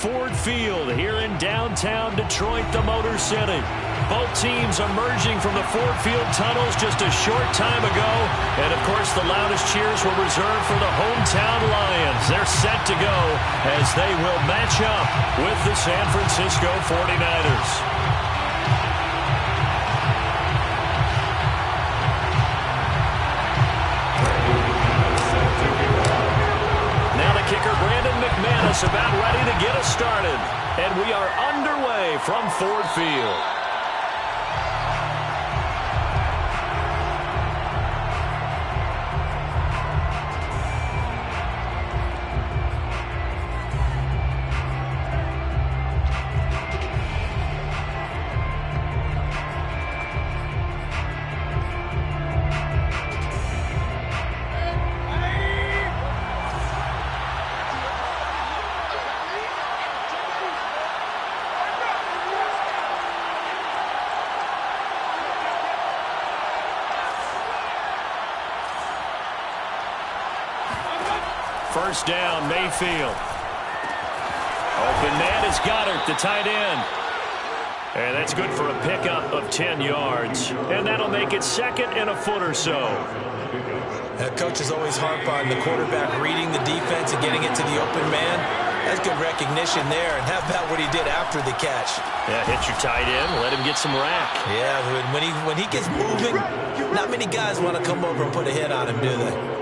Ford Field here in downtown Detroit, the Motor City. Both teams emerging from the Ford Field tunnels just a short time ago. And, of course, the loudest cheers were reserved for the hometown Lions. They're set to go as they will match up with the San Francisco 49ers. Kicker Brandon McManus about ready to get us started. And we are underway from Ford Field. First down, Mayfield. Open man is Goddard, the tight end. And that's good for a pickup of 10 yards. And that'll make it second and a foot or so. Coaches always harp on the quarterback reading the defense and getting it to the open man. That's good recognition there. And how about what he did after the catch? Yeah, hit your tight end, let him get some rack. Yeah, when he gets moving, not many guys want to come over and put a hit on him, do they?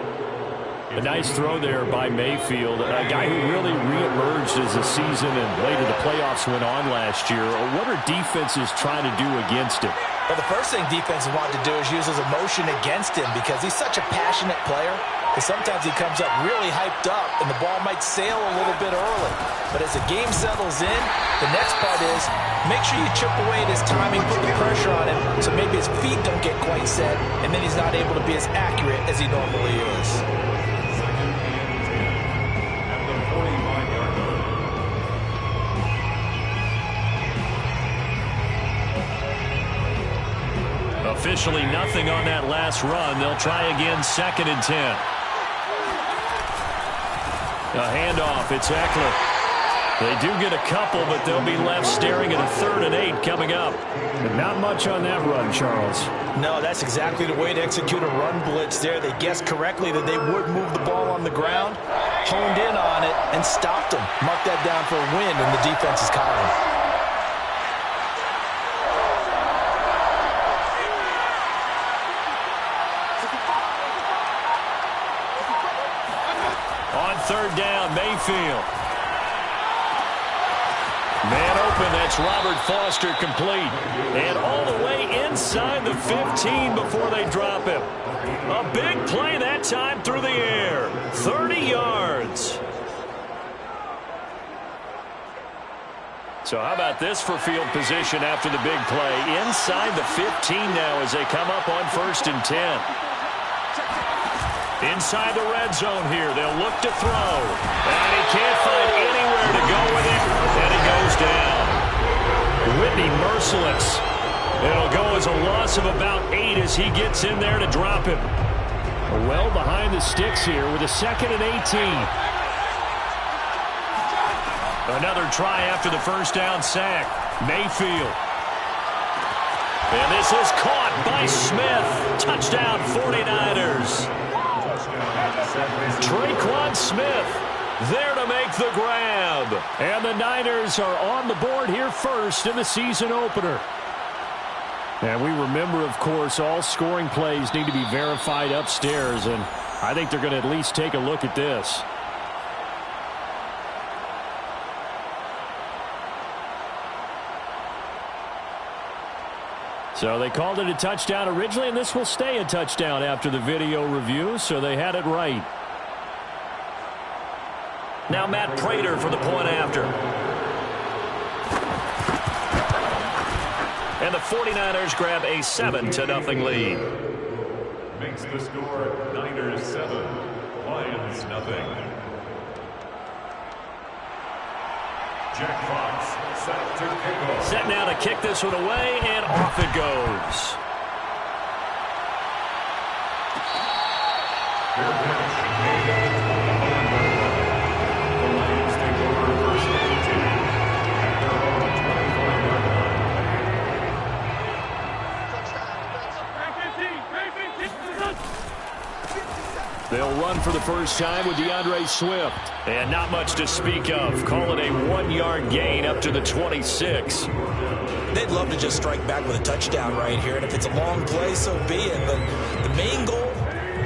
A nice throw there by Mayfield, a guy who really reemerged as the season and later the playoffs went on last year. What are defenses trying to do against him? Well, the first thing defenses want to do is use his emotion against him because he's such a passionate player. And sometimes he comes up really hyped up and the ball might sail a little bit early. But as the game settles in, the next part is make sure you chip away at his timing, put the pressure on him so maybe his feet don't get quite set and then he's not able to be as accurate as he normally is. Officially nothing on that last run. They'll try again, 2nd and 10. A handoff, it's Eckler. They do get a couple, but they'll be left staring at a 3rd and 8 coming up. And not much on that run, Charles. No, that's exactly the way to execute a run blitz there. They guessed correctly that they would move the ball on the ground, honed in on it, and stopped them. Mark that down for a win in the defense's column. Third down, Mayfield. Man open, that's Robert Foster complete. And all the way inside the 15 before they drop him. A big play that time through the air. 30 yards. So how about this for field position after the big play? Inside the 15 now as they come up on 1st and 10. Inside the red zone here. They'll look to throw. And he can't find anywhere to go with it. And he goes down. Whitney merciless. It'll go as a loss of about 8 as he gets in there to drop him. Well behind the sticks here with a 2nd and 18. Another try after the first down sack. Mayfield. And this is caught by Smith. Touchdown 49ers. Tre'Quan Smith there to make the grab. And the Niners are on the board here first in the season opener. And we remember, of course, all scoring plays need to be verified upstairs. And I think they're going to at least take a look at this. So they called it a touchdown originally, and this will stay a touchdown after the video review, so they had it right. Now Matt Prater for the point after. And the 49ers grab a 7-0 lead. Makes the score Niners 7, Lions nothing. Jack Fox set to kick off. Set now to kick this one away, and off it goes. The Lions take over first and 10. They'll run for the first time with DeAndre Swift. And not much to speak of. Call it a 1-yard gain up to the 26. They'd love to just strike back with a touchdown right here. And if it's a long play, so be it. But the main goal,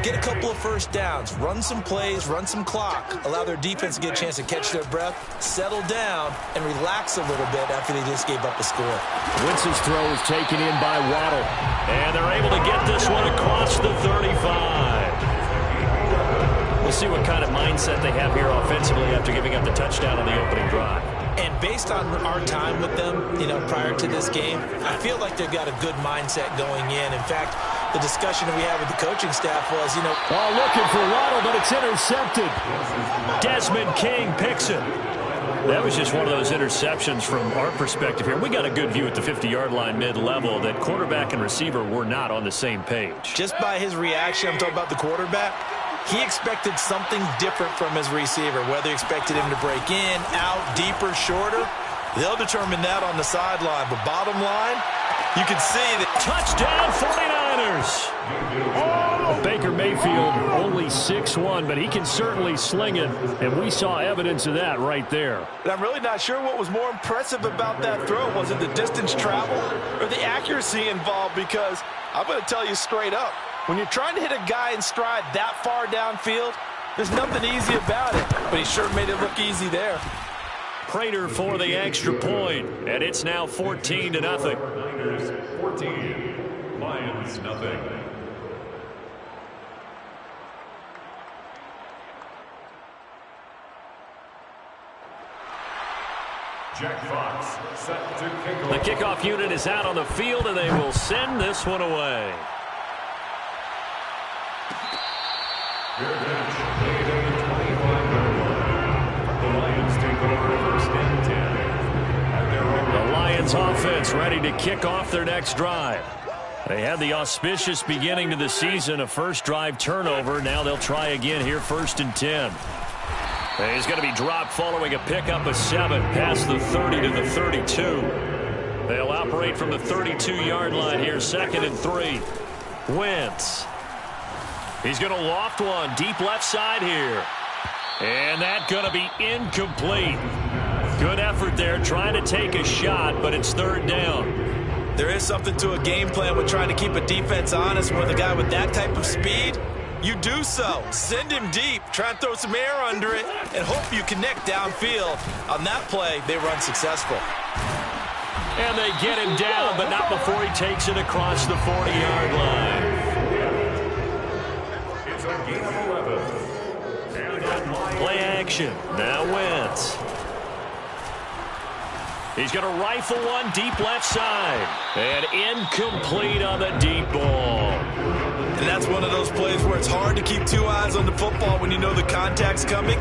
get a couple of first downs, run some plays, run some clock, allow their defense to get a chance to catch their breath, settle down, and relax a little bit after they just gave up a score. Wentz's throw is taken in by Waddle. And they're able to get this one across the 35. We'll see what kind of mindset they have here offensively after giving up the touchdown on the opening drive. And based on our time with them, prior to this game, I feel like they've got a good mindset going in. In fact, the discussion that we had with the coaching staff was, looking for Waddle, but it's intercepted. Desmond King picks it. That was just one of those interceptions from our perspective here. We got a good view at the 50-yard line mid-level that quarterback and receiver were not on the same page. Just by his reaction, I'm talking about the quarterback, he expected something different from his receiver, whether he expected him to break in, out, deeper, shorter. They'll determine that on the sideline. But bottom line, you can see that. Touchdown 49ers. Baker Mayfield only 6'1", but he can certainly sling it, and we saw evidence of that right there. But I'm really not sure what was more impressive about that throw. Was it the distance traveled or the accuracy involved? Because I'm going to tell you straight up, when you're trying to hit a guy in stride that far downfield, there's nothing easy about it. But he sure made it look easy there. Prater for the extra point, and it's now 14-0. Niners 14, Lions nothing. Jack Fox set to kick off. The kickoff unit is out on the field, and they will send this one away. Their bench laid at the 25-yard line. The Lions take over first and 10. At their own. The Lions offense ready to kick off their next drive. They had the auspicious beginning to the season, a first drive turnover. Now they'll try again here, first and 10. He's going to be dropped following a pickup of 7 past the 30 to the 32. They'll operate from the 32-yard line here, second and 3. Wentz. He's going to loft one deep left side here. And that's going to be incomplete. Good effort there trying to take a shot, but it's third down. There is something to a game plan with trying to keep a defense honest with a guy with that type of speed. You do so. Send him deep. Try and throw some air under it and hope you connect downfield. On that play, they run successful. And they get him down, but not before he takes it across the 40-yard line. It's a gain of 11. And that line. Play action. Now Wentz. He's going to rifle one deep left side. And incomplete on the deep ball. And that's one of those plays where it's hard to keep two eyes on the football when you know the contact's coming,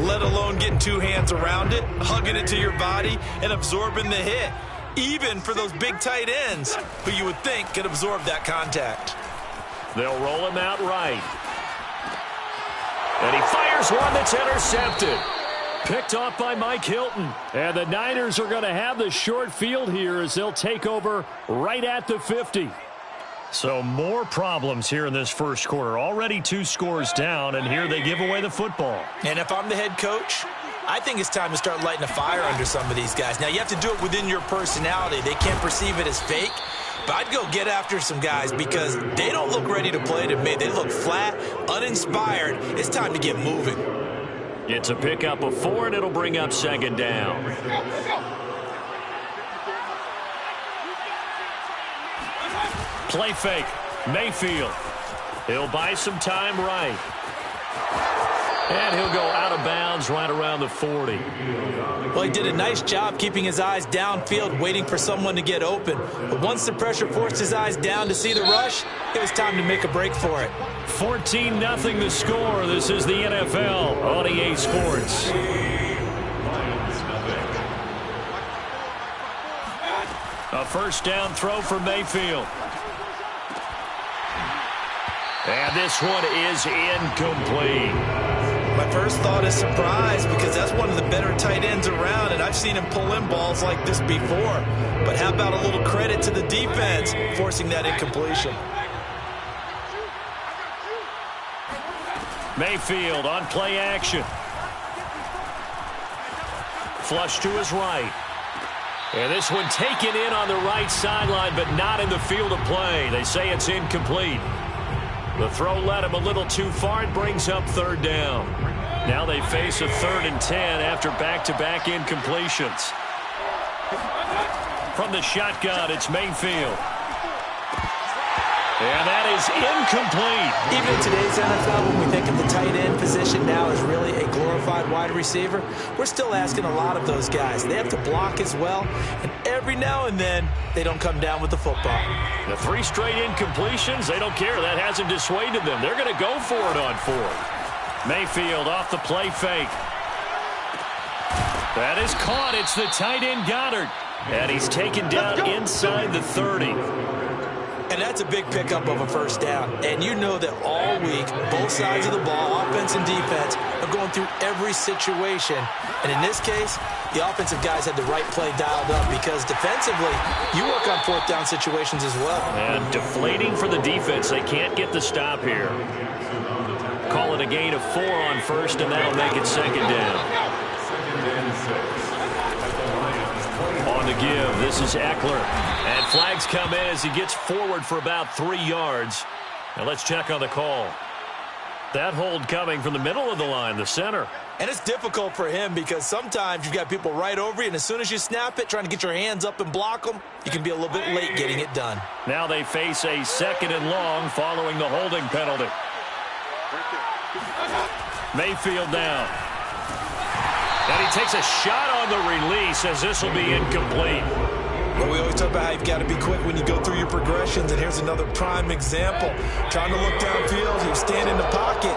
let alone getting two hands around it, hugging it to your body, and absorbing the hit, even for those big tight ends who you would think could absorb that contact. They'll roll him out right. And he fires one that's intercepted. Picked off by Mike Hilton. And the Niners are going to have the short field here as they'll take over right at the 50. So more problems here in this first quarter. Already 2 scores down, and here they give away the football. And if I'm the head coach, I think it's time to start lighting a fire under some of these guys. Now, you have to do it within your personality. They can't perceive it as fake. But I'd go get after some guys because they don't look ready to play to me. They look flat, uninspired. It's time to get moving. It's a pickup of 4, and it'll bring up second down. Play fake. Mayfield. He'll buy some time right. And he'll go out of bounds right around the 40. Well, he did a nice job keeping his eyes downfield, waiting for someone to get open. But once the pressure forced his eyes down to see the rush, it was time to make a break for it. 14-0 the score. This is the NFL on EA Sports. A first down throw for Mayfield. And this one is incomplete. My first thought is surprise because that's one of the better tight ends around, and I've seen him pull in balls like this before. But how about a little credit to the defense forcing that incompletion? Mayfield on play action. Flush to his right. And this one taken in on the right sideline, but not in the field of play. They say it's incomplete. The throw led him a little too far. It brings up third down. Now they face a 3rd and 10 after back-to-back incompletions. From the shotgun, it's Mayfield. And that is incomplete. Even in today's NFL, when we think of the tight end position now as really a glorified wide receiver, we're still asking a lot of those guys. They have to block as well, and every now and then, they don't come down with the football. The 3 straight incompletions, they don't care. That hasn't dissuaded them. They're going to go for it on 4th. Mayfield off the play fake. That is caught. It's the tight end Goddard. And he's taken down inside the 30. And that's a big pickup of a first down. And you know that all week, both sides of the ball, offense and defense, are going through every situation. And in this case, the offensive guys had the right play dialed up because defensively, you work on 4th down situations as well. And deflating for the defense. They can't get the stop here. Call it a gain of 4 on 1st, and that'll make it 2nd down. On the give, this is Eckler. And flags come in as he gets forward for about 3 yards. Now let's check on the call. That hold coming from the middle of the line, the center. And it's difficult for him because sometimes you've got people right over you, and as soon as you snap it, trying to get your hands up and block them, you can be a little bit late getting it done. Now they face a 2nd and long following the holding penalty. Mayfield down. And he takes a shot on the release as this will be incomplete. Well, we always talk about how you've got to be quick when you go through your progressions, and here's another prime example. Trying to look downfield, he was standing in the pocket,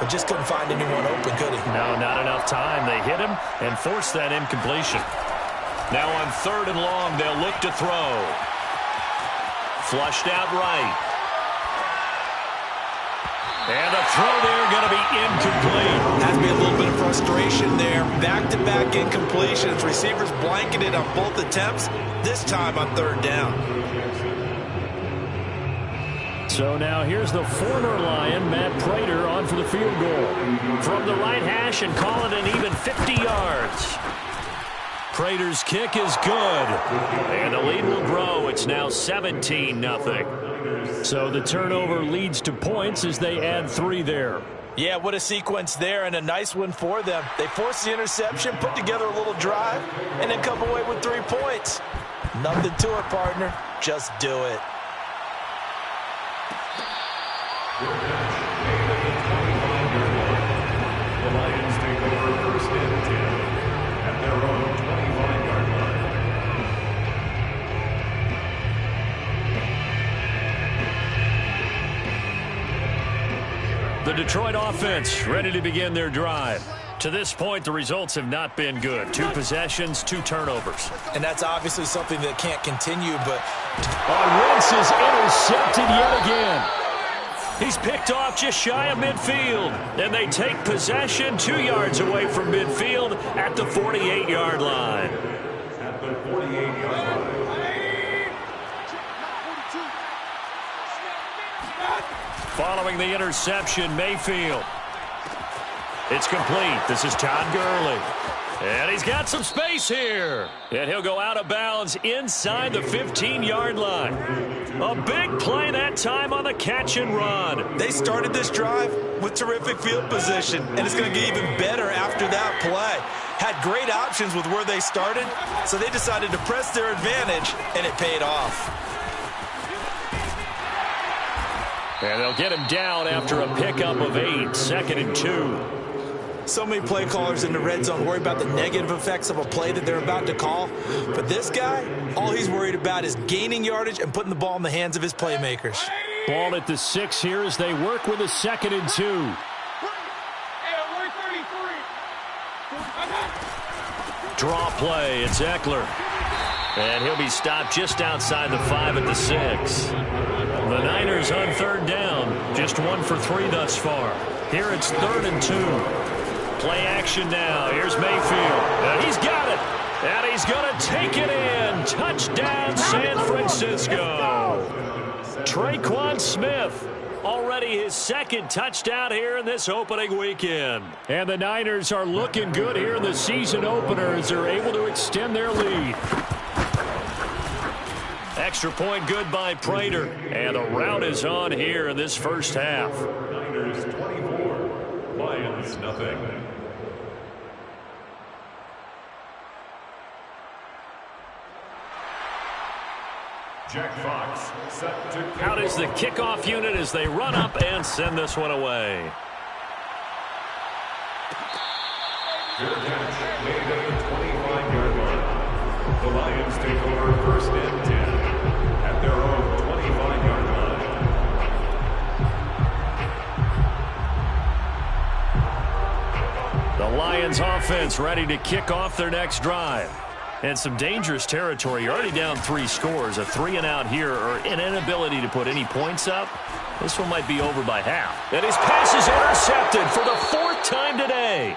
but just couldn't find anyone open, could he? No, not enough time. They hit him and forced that incompletion. Now on 3rd and long, they'll look to throw. Flushed out right. And the throw there going to be incomplete. Has to be a little bit of frustration there. Back-to-back incompletions. Receivers blanketed on both attempts, this time on 3rd down. So now here's the former Lion, Matt Prater, on for the field goal. From the right hash and call it an even 50 yards. Prater's kick is good. And the lead will grow. It's now 17-0. So the turnover leads to points as they add 3 there. Yeah, what a sequence there, and a nice one for them. They forced the interception, put together a little drive, and then come away with 3 points. Nothing to it, partner. Just do it. The Lions take over 1st and 10 at their own 25-yard line. The Detroit offense ready to begin their drive. To this point, the results have not been good. 2 possessions, 2 turnovers. And that's obviously something that can't continue, but... Wentz is intercepted yet again. He's picked off just shy of midfield. And they take possession 2 yards away from midfield at the 48-yard line. At the 48-yard line. Following the interception, Mayfield. It's complete. This is Todd Gurley. And he's got some space here. And he'll go out of bounds inside the 15-yard line. A big play that time on the catch and run. They started this drive with terrific field position, and it's going to get even better after that play. Had great options with where they started, so they decided to press their advantage, and it paid off. And they'll get him down after a pickup of 8, 2nd and 2. So many play callers in the red zone worry about the negative effects of a play that they're about to call. But this guy, all he's worried about is gaining yardage and putting the ball in the hands of his playmakers. Ball at the 6 here as they work with a 2nd and 2. Draw play, it's Eckler. And he'll be stopped just outside the 5 at the 6. The Niners on 3rd down. Just 1 for 3 thus far. Here it's 3rd and 2. Play action now. Here's Mayfield. And he's got it. And he's going to take it in. Touchdown, San Francisco. Tre'Quan Smith, already his second touchdown here in this opening weekend. And the Niners are looking good here in the season opener as they're able to extend their lead. Extra point good by Prater. And the rout is on here in this first half. Niners 24, Lions nothing. Jack Fox set to kick Out is the kickoff unit as they run up and send this one away. Fair catch made at the 25-yard line. The Lions take over first and 10 at their own 25-yard line. The Lions offense ready to kick off their next drive. And some dangerous territory. You're already down 3 scores. A 3-and-out here or an inability to put any points up. This one might be over by half. And his pass is intercepted for the 4th time today.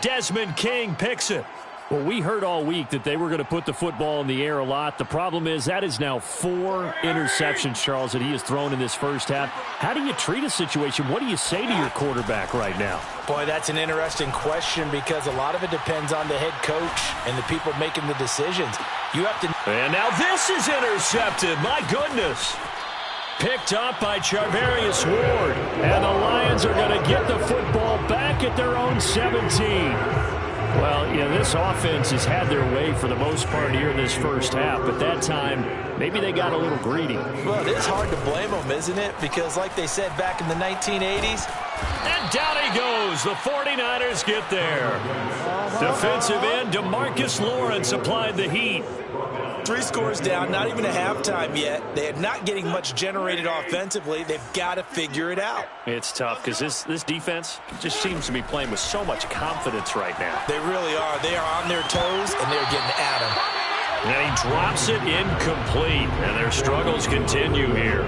Desmond King picks it. Well, we heard all week that they were going to put the football in the air a lot. The problem is that is now 4 interceptions, Charles, that he has thrown in this first half. How do you treat a situation? What do you say to your quarterback right now? Boy, that's an interesting question because a lot of it depends on the head coach and the people making the decisions. You have to... And now this is intercepted. My goodness. Picked up by Charvarius Ward. And the Lions are going to get the football back at their own 17. Well, yeah, this offense has had their way for the most part here in this first half, but that time, maybe they got a little greedy. Well, it is hard to blame them, isn't it? Because like they said back in the 1980s. And down he goes. The 49ers get there. Defensive end DeMarcus Lawrence applied the heat. 3 scores down, not even a halftime yet. They are not getting much generated offensively. They've got to figure it out. It's tough because this defense just seems to be playing with so much confidence right now. They really are. They are on their toes, and they're getting at them. And he drops it incomplete, and their struggles continue here.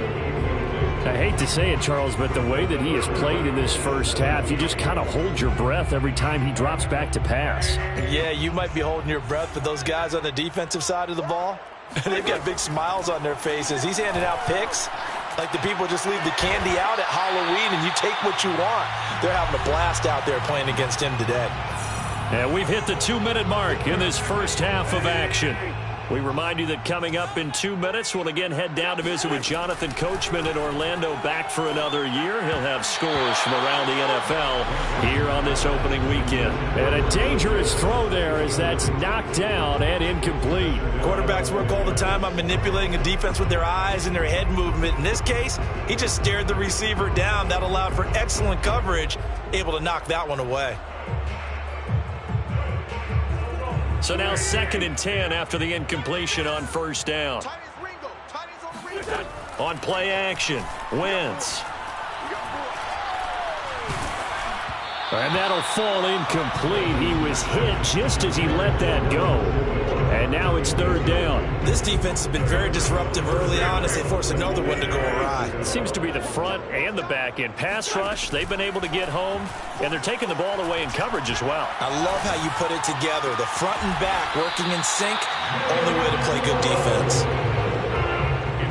I hate to say it, Charles, but the way that he has played in this first half, you just kind of hold your breath every time he drops back to pass. Yeah, you might be holding your breath, but those guys on the defensive side of the ball, they've got big smiles on their faces. He's handing out picks like the people just leave the candy out at Halloween and you take what you want. They're having a blast out there playing against him today. And we've hit the 2-minute mark in this first half of action. We remind you that coming up in 2 minutes, we'll again head down to visit with Jonathan Coachman in Orlando, back for another year. He'll have scores from around the NFL here on this opening weekend. And a dangerous throw there as that's knocked down and incomplete. Quarterbacks work all the time on manipulating a defense with their eyes and their head movement. In this case, he just stared the receiver down. That allowed for excellent coverage, able to knock that one away. So now 2nd and 10 after the incompletion on first down. On play action, Wentz. And that'll fall incomplete. He was hit just as he let that go. And now it's 3rd down. This defense has been very disruptive early on as they force another one to go awry. It seems to be the front and the back end. Pass rush, they've been able to get home, and they're taking the ball away in coverage as well. I love how you put it together. The front and back working in sync, only way to play good defense.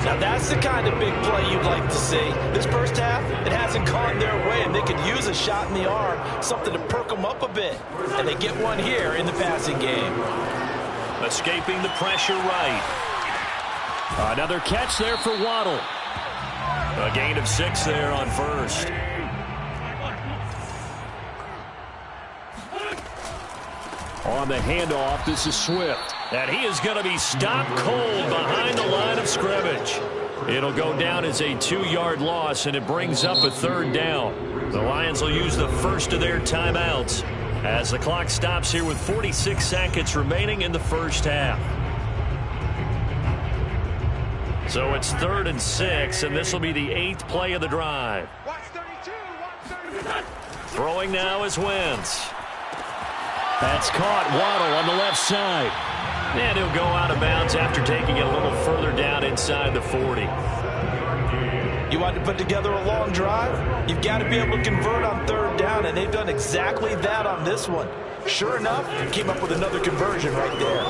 Now that's the kind of big play you'd like to see. This first half, it hasn't gone their way, and they could use a shot in the arm, something to perk them up a bit. And they get one here in the passing game. Escaping the pressure right. Another catch there for Waddle. A gain of 6 there on first. On the handoff, this is Swift. And he is going to be stopped cold behind the line of scrimmage. It'll go down as a 2-yard loss, and it brings up a 3rd down. The Lions will use the first of their timeouts as the clock stops here with 46 seconds remaining in the first half. So it's 3rd and 6, and this will be the 8th play of the drive. Throwing now is Wentz. That's caught. Waddle on the left side. And he'll go out of bounds after taking it a little further down inside the 40. You want to put together a long drive? You've got to be able to convert on 3rd down, and they've done exactly that on this one. Sure enough, came up with another conversion right there.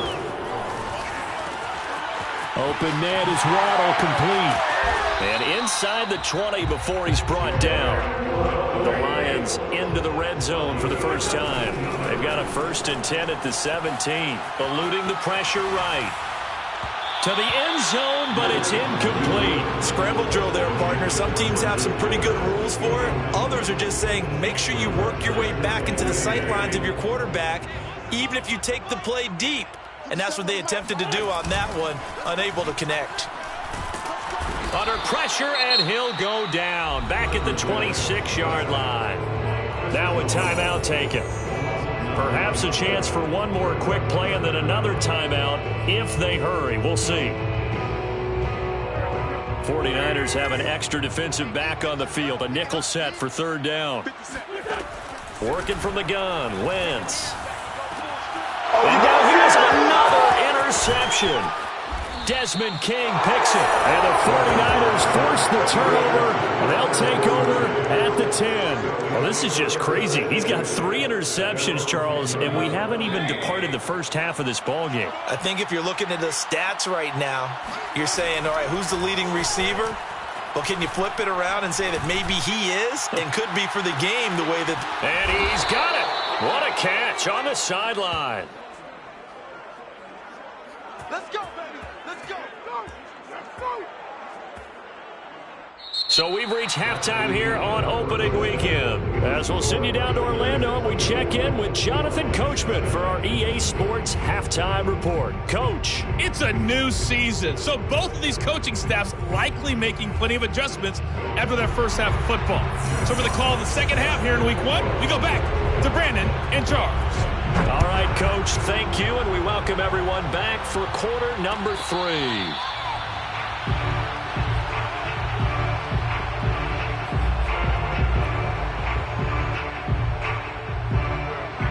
Open net is Waddle, complete. And inside the 20 before he's brought down. The Lions into the red zone for the first time. They've got a 1st and 10 at the 17. Eluding the pressure right. To the end zone, but it's incomplete. Scramble drill there, partner. Some teams have some pretty good rules for it. Others are just saying make sure you work your way back into the sight lines of your quarterback, even if you take the play deep. And that's what they attempted to do on that one, unable to connect. Under pressure, and he'll go down. Back at the 26-yard line. Now a timeout taken. Perhaps a chance for one more quick play and then another timeout if they hurry. We'll see. 49ers have an extra defensive back on the field. A nickel set for 3rd down. Working from the gun, Wentz. And now here's another interception. Desmond King picks it. And the 49ers force the turnover. They'll take over at the 10. Well, this is just crazy. He's got 3 interceptions, Charles, and we haven't even departed the first half of this ballgame. I think if you're looking at the stats right now, you're saying, all right, who's the leading receiver? Well, can you flip it around and say that maybe he is and could be for the game the way that... And he's got it. What a catch on the sideline. Let's go, baby. Let's go. Go. So we've reached halftime here on opening weekend. As we'll send you down to Orlando, we check in with Jonathan Coachman for our EA Sports Halftime Report. Coach. It's a new season, so both of these coaching staffs likely making plenty of adjustments after their first half of football. So for the call of the second half here in Week 1, we go back to Brandon and Charles. All right, Coach, thank you, and we welcome everyone back for quarter number 3.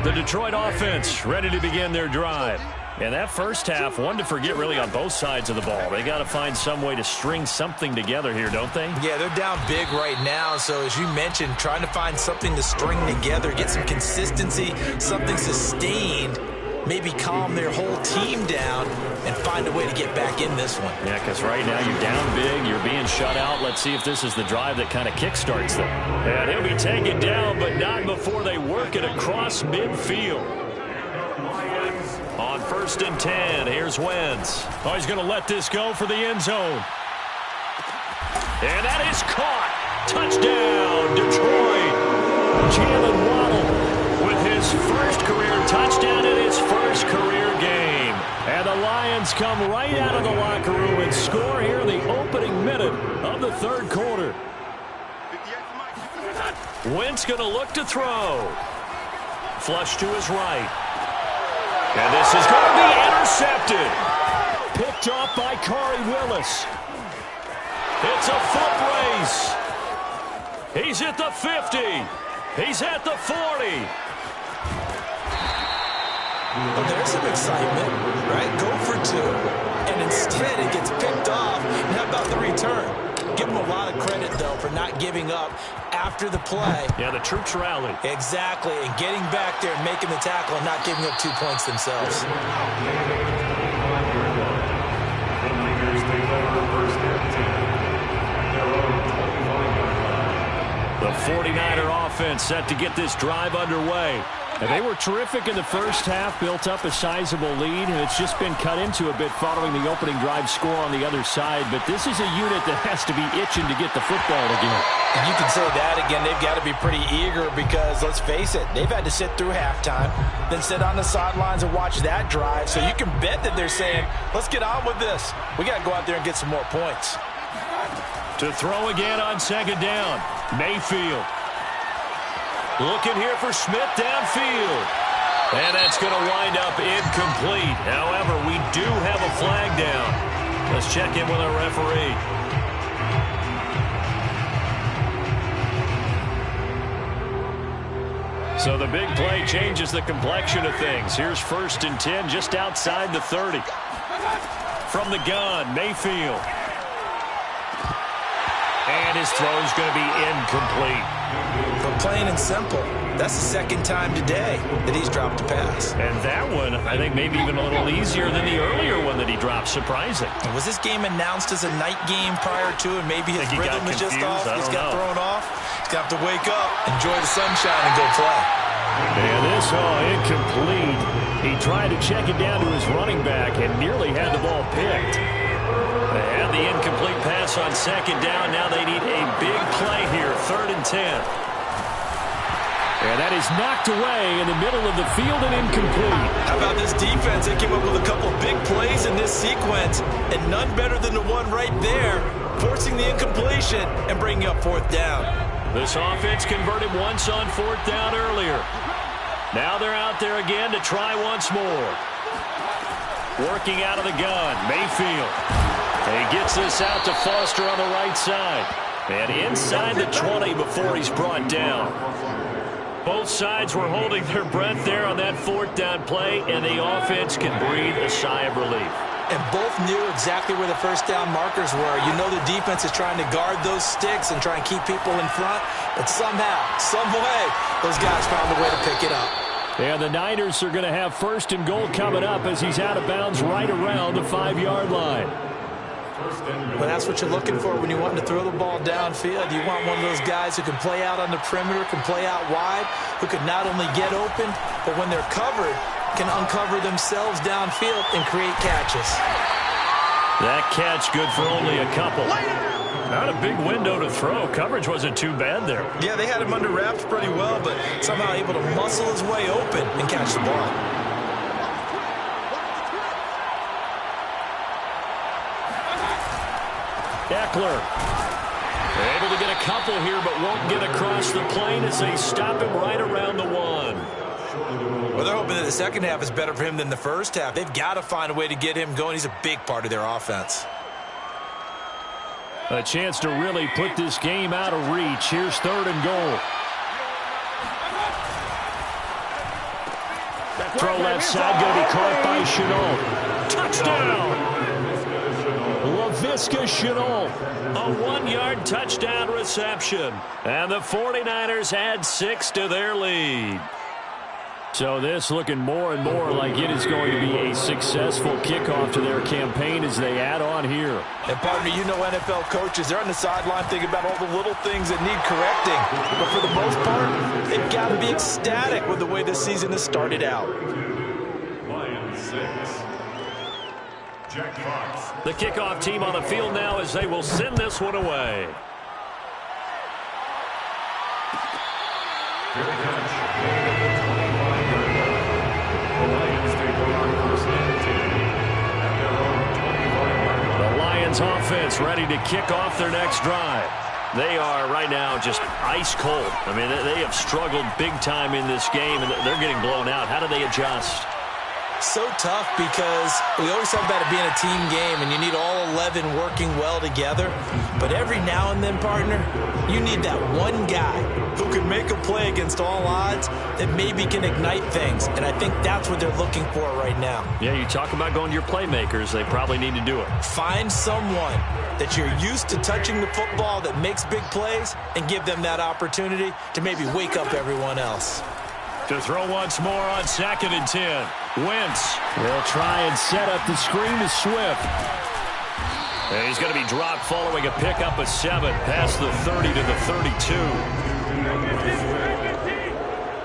The Detroit offense ready to begin their drive. And that first half, one to forget really on both sides of the ball. They got to find some way to string something together here, don't they? Yeah, they're down big right now. So as you mentioned, trying to find something to string together, get some consistency, something sustained, maybe calm their whole team down and find a way to get back in this one. Yeah, because right now you're down big, you're being shut out. Let's see if this is the drive that kind of kickstarts them. And he'll be taken down, but not before they work it across midfield. On 1st and 10, here's Wentz. Oh, he's going to let this go for the end zone. And that is caught. Touchdown, Detroit. Jalen Waddle with his first career touchdown in his first career game. And the Lions come right out of the locker room and score here in the opening minute of the 3rd quarter. Wentz going to look to throw. Flush to his right. And this is going to be intercepted. Picked off by Khari Willis. It's a foot race. He's at the 50. He's at the 40. Well, there's some excitement, right? Go for 2. And instead it gets picked off. And how about the return? Give him a lot of credit, though, for not giving up after the play. Yeah, the troops rallied. Exactly, and getting back there and making the tackle and not giving up 2 points themselves. The 49er offense set to get this drive underway. And they were terrific in the first half, built up a sizable lead, and it's just been cut into a bit following the opening drive score on the other side. But this is a unit that has to be itching to get the football again. And you can say that again. They've got to be pretty eager because, let's face it, they've had to sit through halftime, then sit on the sidelines and watch that drive. So you can bet that they're saying, let's get on with this. We got to go out there and get some more points. To throw again on 2nd down, Mayfield. Looking here for Smith downfield. And that's going to wind up incomplete. However, we do have a flag down. Let's check in with our referee. So the big play changes the complexion of things. Here's 1st and 10 just outside the 30. From the gun, Mayfield. And his throw's going to be incomplete. But plain and simple, that's the 2nd time today that he's dropped a pass. And that one, I think, maybe even a little easier than the earlier one one that he dropped. Surprising. Was this game announced as a night game prior to, and maybe his rhythm is just off? He's got thrown off. He's got to wake up, enjoy the sunshine, and go play. And this, incomplete. He tried to check it down to his running back and nearly had the ball picked. They had the incomplete pass on second down. Now they need a big play here, 3rd and 10. And that is knocked away in the middle of the field and incomplete. How about this defense? They came up with a couple big plays in this sequence, and none better than the one right there, forcing the incompletion and bringing up 4th down. This offense converted once on 4th down earlier. Now they're out there again to try once more. Working out of the gun, Mayfield. He gets this out to Foster on the right side. And inside the 20 before he's brought down. Both sides were holding their breath there on that 4th down play, and the offense can breathe a sigh of relief. And both knew exactly where the 1st down markers were. You know the defense is trying to guard those sticks and try and keep people in front, but somehow, some way, those guys found a way to pick it up. And the Niners are going to have 1st and goal coming up as he's out of bounds right around the 5-yard line. Well, that's what you're looking for when you want to throw the ball downfield. You want one of those guys who can play out on the perimeter, can play out wide, who can not only get open, but when they're covered, can uncover themselves downfield and create catches. That catch good for only a couple. Not a big window to throw. Coverage wasn't too bad there. Yeah, they had him under wraps pretty well, but somehow able to muscle his way open and catch the ball. Eckler. Able to get a couple here, but won't get across the plane as they stop him right around the 1. Well, they're hoping that the second half is better for him than the first half. They've got to find a way to get him going. He's a big part of their offense. A chance to really put this game out of reach. Here's 3rd and goal. Throw left side, going to be caught by Shenault. Touchdown! Laviska Shenault, a 1-yard touchdown reception. And the 49ers add 6 to their lead. So this looking more and more like it is going to be a successful kickoff to their campaign as they add on here. And partner, you know NFL coaches, they're on the sideline thinking about all the little things that need correcting. But for the most part, they've got to be ecstatic with the way this season has started out. Lions 6. Jack Fox. The kickoff team on the field now as they will send this one away. Good catch. The Lions take over 1st and 10 at their own 25-yard line. The Lions offense ready to kick off their next drive. They are right now just ice cold. I mean, they have struggled big time in this game, and they're getting blown out. How do they adjust? So tough because we always talk about it being a team game and you need all 11 working well together. But every now and then, partner, you need that one guy who can make a play against all odds that maybe can ignite things. And I think that's what they're looking for right now. Yeah, you talk about going to your playmakers. They probably need to do it. Find someone that you're used to touching the football that makes big plays and give them that opportunity to maybe wake up everyone else. To throw once more on 2nd and 10. Wentz will try and set up the screen to Swift. And he's going to be dropped following a pickup of 7 past the 30 to the 32.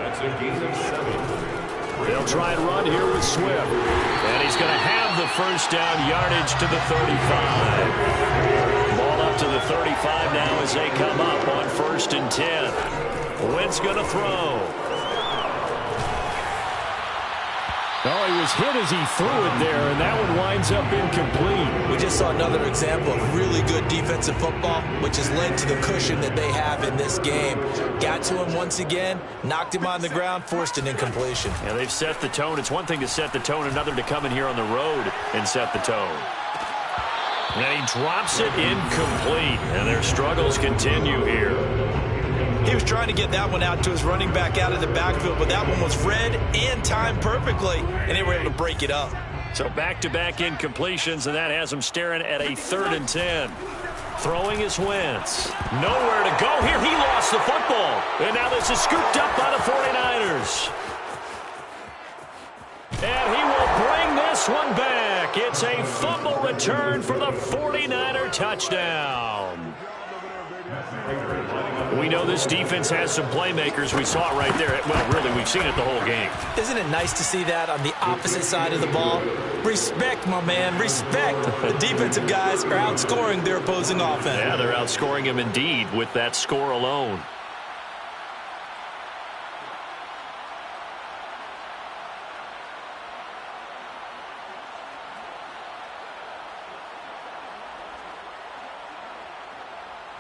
That's a gain of 7. They'll try and run here with Swift. And he's going to have the 1st down yardage to the 35. Ball up to the 35 now as they come up on 1st and 10. Wentz going to throw. Oh, he was hit as he threw it there, and that one winds up incomplete. We just saw another example of really good defensive football, which has led to the cushion that they have in this game. Got to him once again, knocked him on the ground, forced an incompletion. Yeah, they've set the tone. It's one thing to set the tone, another to come in here on the road and set the tone. And he drops it incomplete, and their struggles continue here. He was trying to get that one out to his running back out of the backfield, but that one was read and timed perfectly, and they were able to break it up. So back-to-back incompletions, and that has him staring at a 3rd and 10. Throwing is Wentz. Nowhere to go here. He lost the football. And now this is scooped up by the 49ers. And he will bring this one back. back. It's a fumble return for the 49er touchdown. We know this defense has some playmakers. We saw it right there. Well, really, we've seen it the whole game. Isn't it nice to see that on the opposite side of the ball? Respect, my man, respect. The defensive guys are outscoring their opposing offense. Yeah, they're outscoring them indeed with that score alone.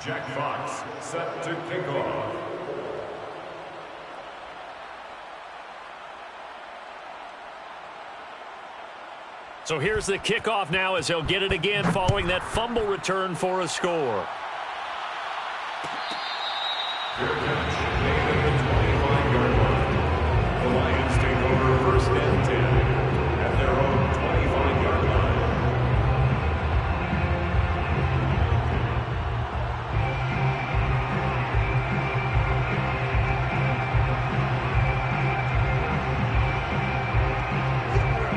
Jack Fox set to kick off. So here's the kickoff now as he'll get it again following that fumble return for a score. Fair catch made at the 25-yard line. The Lions take over first and 10 at their own 25-yard line.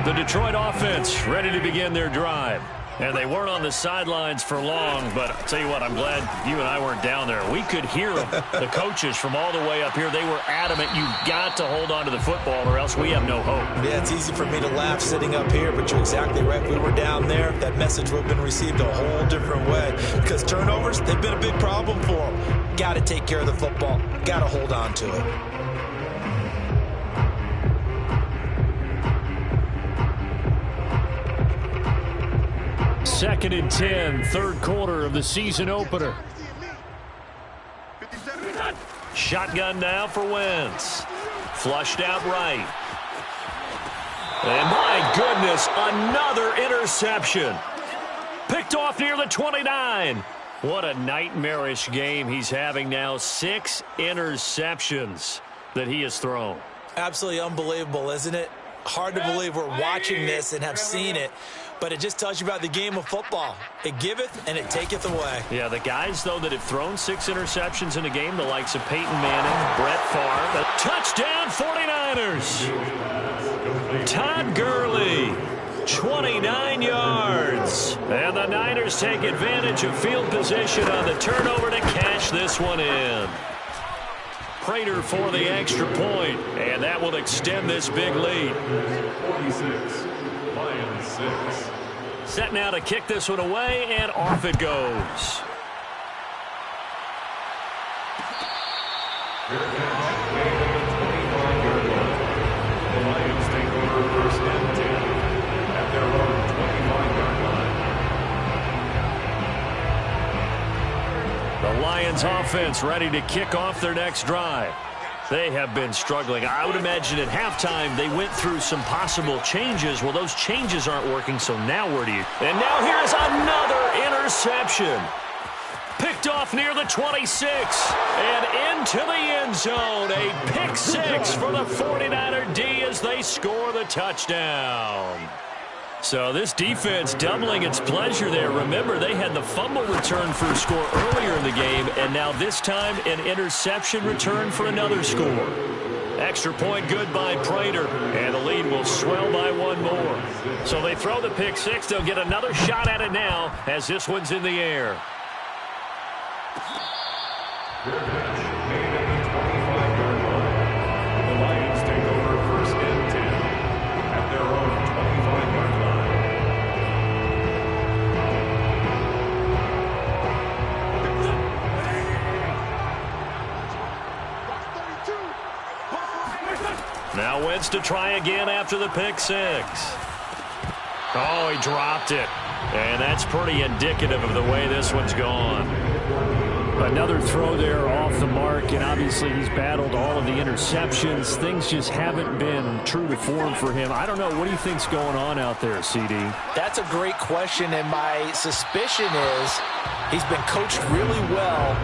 The Detroit offense ready to begin their drive. And they weren't on the sidelines for long, but I'll tell you what, I'm glad you and I weren't down there. We could hear them, the coaches from all the way up here. They were adamant, you've got to hold on to the football or else we have no hope. Yeah, it's easy for me to laugh sitting up here, but you're exactly right. If we were down there, that message would have been received a whole different way. Because turnovers, they've been a big problem for them. Got to take care of the football. Got to hold on to it. Second and 10, third quarter of the season opener. Shotgun now for Wentz. Flushed out right. And my goodness, another interception. Picked off near the 29. What a nightmarish game he's having now. 6 interceptions that he has thrown. Absolutely unbelievable, isn't it? Hard to believe we're watching this and have seen it. But it just tells you about the game of football. It giveth and it taketh away. Yeah, the guys, though, that have thrown 6 interceptions in a game, the likes of Peyton Manning, Brett Favre, the touchdown 49ers. Todd Gurley, 29 yards. And the Niners take advantage of field position on the turnover to cash this one in. Prater for the extra point, and that will extend this big lead. 46. Lions 6. Set now to kick this one away, and off it goes. Fair catch made at the 25-yard line. The Lions take over first and 10 at their own 25-yard line. The Lions offense ready to kick off their next drive. They have been struggling. I would imagine at halftime they went through some possible changes. Well, those changes aren't working, so now where do you? And now here's another interception. Picked off near the 26 and into the end zone. A pick 6 for the 49er D as they score the touchdown. So this defense doubling its pleasure there. Remember, they had the fumble return for a score earlier in the game, and now this time an interception return for another score. Extra point good by Prater, and the lead will swell by 1 more. So they throw the pick 6. They'll get another shot at it now as this one's in the air. Fair catch made at the 25-yard line. The Lions take over first and 10 at their own 25-yard line. Now Wentz to try again after the pick 6. Oh, he dropped it. And that's pretty indicative of the way this one's gone. Another throw there off the mark, and obviously he's battled all of the interceptions. Things just haven't been true to form for him. I don't know. What do you think's going on out there, CD? That's a great question, and my suspicion is he's been coached really well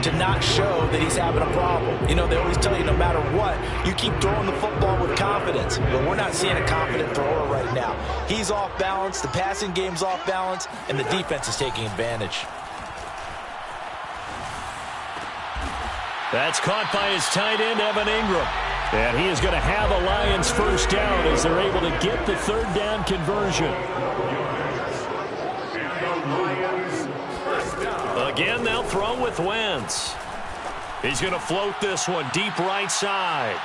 to not show that he's having a problem. You know, they always tell you no matter what, you keep throwing the football with confidence. But we're not seeing a confident thrower right now. He's off balance, the passing game's off balance, and the defense is taking advantage. That's caught by his tight end, Evan Ingram. And he is going to have a Lions first down as they're able to get the third down conversion. Again, they'll throw with Wentz. He's going to float this one deep right side.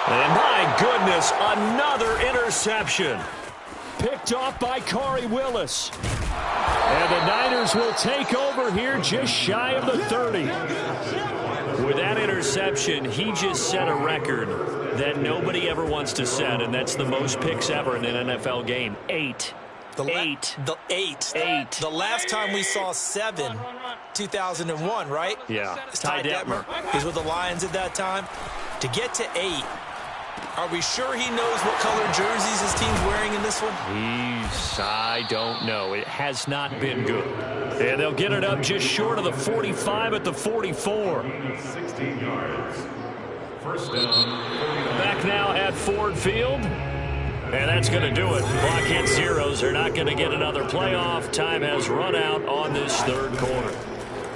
And my goodness, another interception. Picked off by Corey Willis. And the Niners will take over here just shy of the 30. With that interception, he just set a record that nobody ever wants to set, and that's the most picks ever in an NFL game. 8. Eight. The last time we saw 7, 2001, right? Yeah. It's Ty Detmer. He's with the Lions at that time. To get to 8, are we sure he knows what color jerseys his team's wearing in this one? I don't know. It has not been good. And they'll get it up just short of the 45 at the 44. 16 yards. First down. Back now at Ford Field. And that's going to do it. Clock hits zeros. They're not going to get another playoff. Time has run out on this third quarter.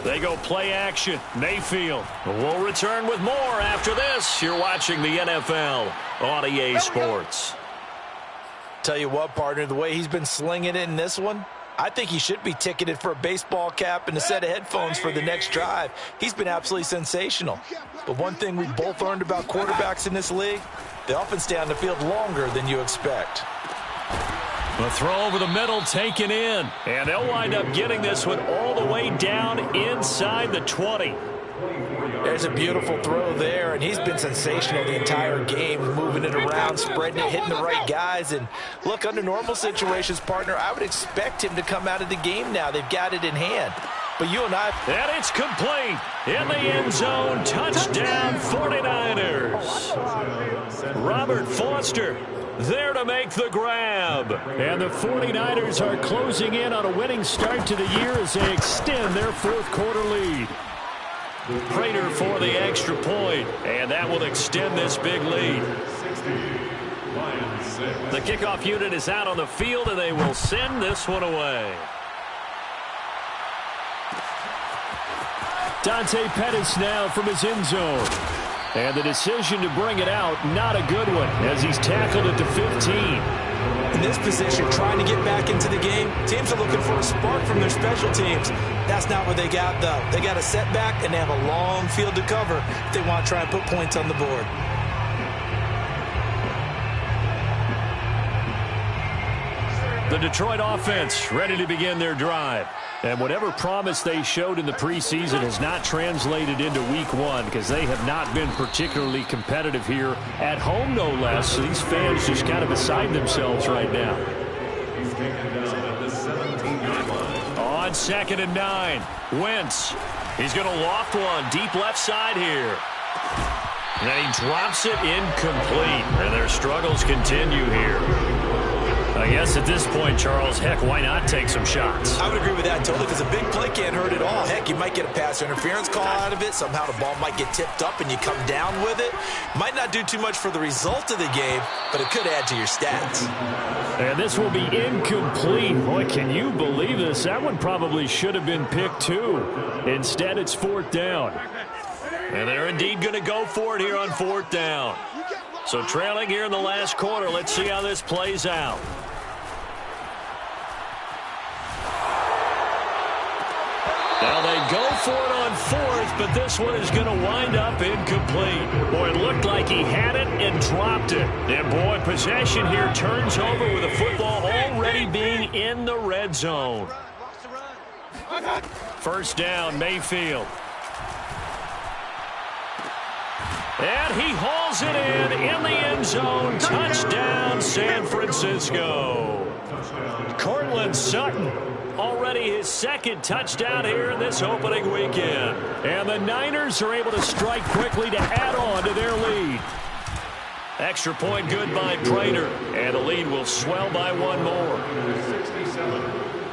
They go play action. Mayfield. We'll return with more after this. You're watching the NFL on EA Sports. Tell you what, partner, the way he's been slinging it in this one, I think he should be ticketed for a baseball cap and a set of headphones for the next drive. He's been absolutely sensational. But one thing we've both learned about quarterbacks in this league, they often stay on the field longer than you expect. The throw over the middle taken in. And they'll wind up getting this one all the way down inside the 20. There's a beautiful throw there, and he's been sensational the entire game, moving it around, spreading it, hitting the right guys. And look, under normal situations, partner, I would expect him to come out of the game now. They've got it in hand. But you and I... And it's complete. In the end zone, touchdown 49ers. Robert Foster there to make the grab. And the 49ers are closing in on a winning start to the year as they extend their fourth quarter lead. Prater for the extra point, and that will extend this big lead. The kickoff unit is out on the field, and they will send this one away. Dante Pettis now from his end zone. And the decision to bring it out, not a good one, as he's tackled at the 15. In this position, trying to get back into the game, teams are looking for a spark from their special teams. That's not what they got, though. They got a setback, and they have a long field to cover if they want to try and put points on the board. The Detroit offense ready to begin their drive. And whatever promise they showed in the preseason has not translated into week 1 because they have not been particularly competitive here at home, no less. So these fans just kind of beside themselves right now. He's taken down at the 17-yard line. On 2nd and 9, Wentz. He's going to loft one deep left side here. And then he drops it incomplete. And their struggles continue here. I guess at this point, Charles, heck, why not take some shots? I would agree with that totally because a big play can't hurt at all. Heck, you might get a pass interference call out of it. Somehow the ball might get tipped up and you come down with it. Might not do too much for the result of the game, but it could add to your stats. And this will be incomplete. Boy, can you believe this? That one probably should have been picked too. Instead, it's 4th down. And they're indeed going to go for it here on 4th down. So trailing here in the last quarter, let's see how this plays out. Now they go for it on 4th, but this one is going to wind up incomplete. Boy, it looked like he had it and dropped it. And boy, possession here turns over with the football already being in the red zone. First down, Mayfield. And he hauls it in the end zone. Touchdown, San Francisco. Courtland Sutton. Already his 2nd touchdown here in this opening weekend. And the Niners are able to strike quickly to add on to their lead. Extra point good by Prater. And the lead will swell by one more. 67,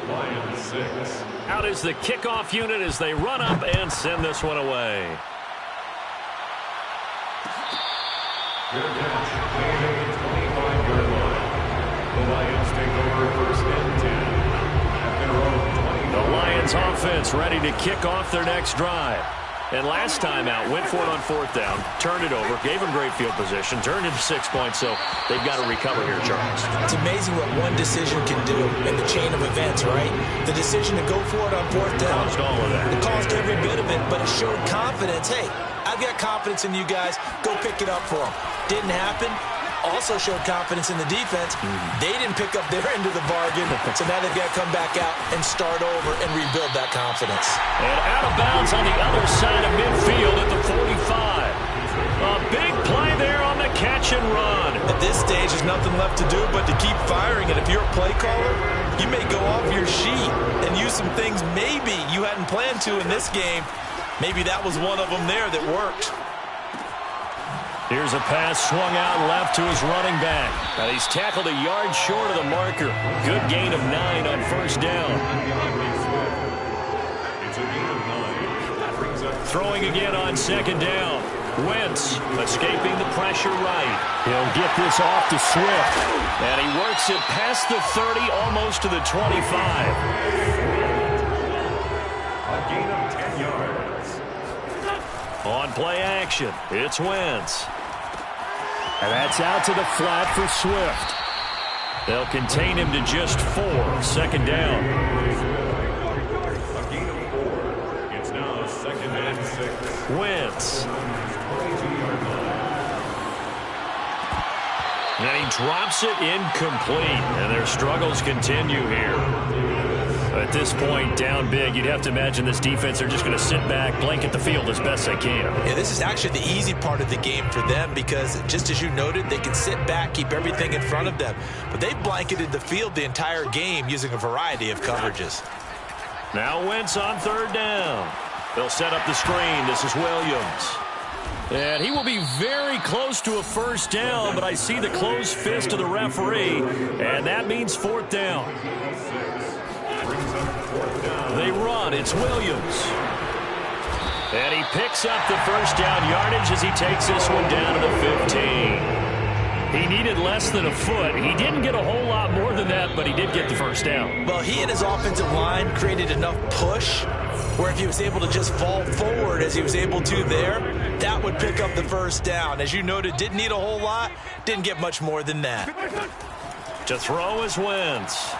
Lions 6. Out is the kickoff unit as they run up and send this one away. Good catch. Made at the 25-yard line. The Lions take over first and 10. The Lions offense ready to kick off their next drive. And last time out, went for it on 4th down, turned it over, gave him great field position, turned into 6 points, so they've got to recover here, Charles. It's amazing what one decision can do in the chain of events, right? The decision to go for it on 4th down. Caused all of that. It caused every bit of it, but it showed confidence. Hey, I've got confidence in you guys. Go pick it up for them. Didn't happen. Also showed confidence in the defense. They didn't pick up their end of the bargain, so now they've got to come back out and start over and rebuild that confidence. And out of bounds on the other side of midfield at the 45. A big play there on the catch and run. At this stage, there's nothing left to do but to keep firing, and if you're a play caller, you may go off your sheet and use some things maybe you hadn't planned to in this game. Maybe that was one of them there that worked. Here's a pass swung out left to his running back. And he's tackled a yard short of the marker. Good gain of 9 on 1st down. It's a gain of 9. That brings up Throwing again on 2nd down. Wentz escaping the pressure right. He'll get this off to Swift. And he works it past the 30, almost to the 25. a gain of 10 yards. On play action, it's Wentz. And that's out to the flat for Swift. They'll contain him to just 4. 2nd down. A gain of 4. It's now 2nd and 6. Wentz. And he drops it incomplete. And their struggles continue here. At this point, down big, you'd have to imagine this defense are just going to sit back, blanket the field as best they can. Yeah, this is actually the easy part of the game for them because, just as you noted, they can sit back, keep everything in front of them. But they blanketed the field the entire game using a variety of coverages. Now Wentz on 3rd down. They'll set up the screen. This is Williams. And he will be very close to a 1st down, but I see the closed fist of the referee, and that means 4th down. They run. It's Williams. And he picks up the 1st down yardage as he takes this one down to the 15. He needed less than a foot. He didn't get a whole lot more than that, but he did get the 1st down. Well, he and his offensive line created enough push where if he was able to just fall forward as he was able to there, that would pick up the 1st down. As you noted, didn't need a whole lot, didn't get much more than that. To throw is Wentz.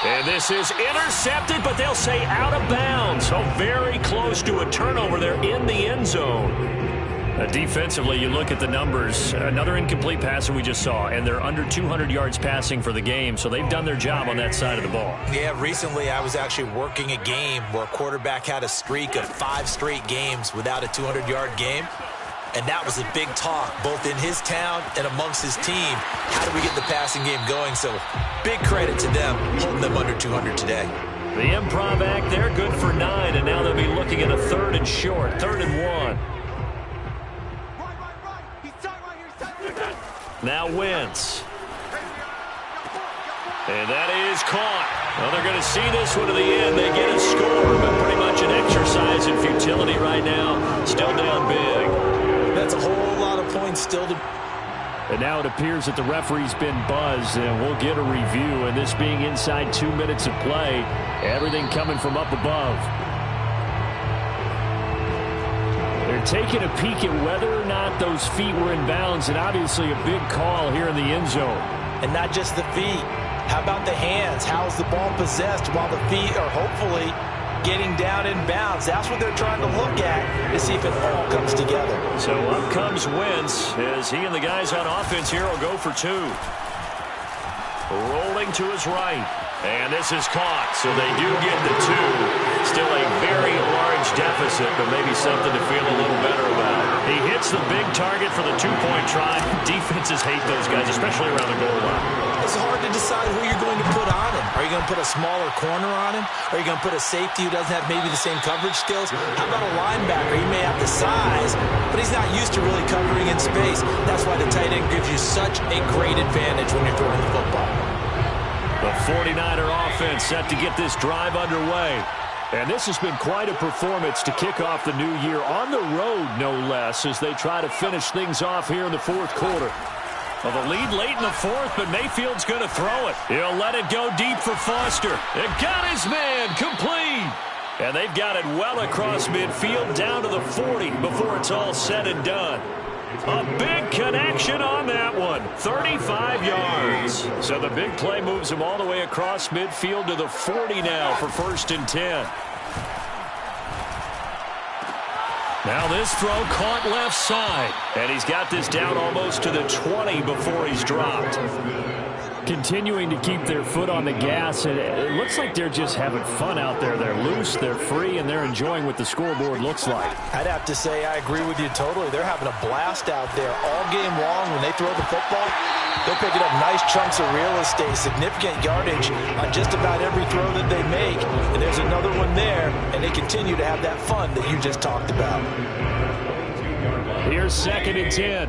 And this is intercepted, but they'll say out of bounds. So very close to a turnover there in the end zone. Defensively, you look at the numbers. Another incomplete pass that we just saw, and they're under 200 yards passing for the game, so they've done their job on that side of the ball. Yeah, recently I was actually working a game where a quarterback had a streak of 5 straight games without a 200-yard game. And that was a big talk, both in his town and amongst his team. How do we get the passing game going? So big credit to them, holding them under 200 today. The improv act, they're good for 9, and now they'll be looking at a 3rd and short, 3rd and 1. Now Wentz. And that is caught. Well, they're going to see this one to the end. They get a score, but pretty much an exercise in futility right now. Still down big. That's a whole lot of points still to... And now it appears that the referee's been buzzed, and we'll get a review. And this being inside 2 minutes of play, everything coming from up above. They're taking a peek at whether or not those feet were in bounds, and obviously a big call here in the end zone. And not just the feet. How about the hands? How's the ball possessed while the feet are hopefully getting down in bounds? That's what they're trying to look at to see if it all comes together. So up comes Wentz as he and the guys on offense here will go for 2. Rolling to his right. And this is caught, so they do get the 2. Still a very large deficit, but maybe something to feel a little better about. He hits the big target for the 2-point try. Defenses hate those guys, especially around the goal line. It's hard to decide who you're going to put on him. Are you going to put a smaller corner on him? Are you going to put a safety who doesn't have maybe the same coverage skills? How about a linebacker? He may have the size, but he's not used to really covering in space. That's why the tight end gives you such a great advantage when you're throwing the football. The 49er offense set to get this drive underway. And this has been quite a performance to kick off the new year on the road, no less, as they try to finish things off here in the 4th quarter. Well, the lead late in the 4th, but Mayfield's going to throw it. He'll let it go deep for Foster. It got his man complete. And they've got it well across midfield down to the 40 before it's all said and done. A big connection on that one. 35 yards. So the big play moves him all the way across midfield to the 40 now for 1st and 10. Now this throw caught left side. And he's got this down almost to the 20 before he's dropped. Continuing to keep their foot on the gas, and it looks like they're just having fun out there. They're loose, they're free, and they're enjoying what the scoreboard looks like. I'd have to say I agree with you totally. They're having a blast out there all game long. When they throw the football, they're picking up nice chunks of real estate, significant yardage on just about every throw that they make. And there's another one there, and they continue to have that fun that you just talked about. Here's 2nd and 10.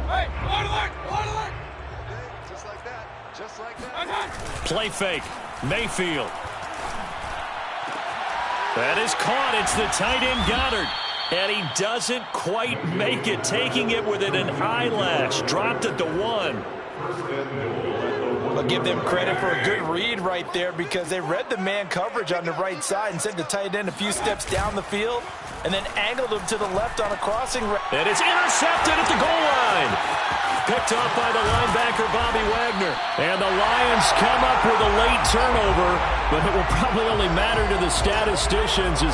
Play fake. Mayfield. That is caught. It's the tight end Goddard. And he doesn't quite make it. Taking it with an eyelash. Dropped at the 1. I'll give them credit for a good read right there because they read the man coverage on the right side and sent the tight end a few steps down the field and then angled him to the left on a crossing route. And it's intercepted at the goal line. Picked off by the linebacker, Bobby Wagner. And the Lions come up with a late turnover, but it will probably only matter to the statisticians as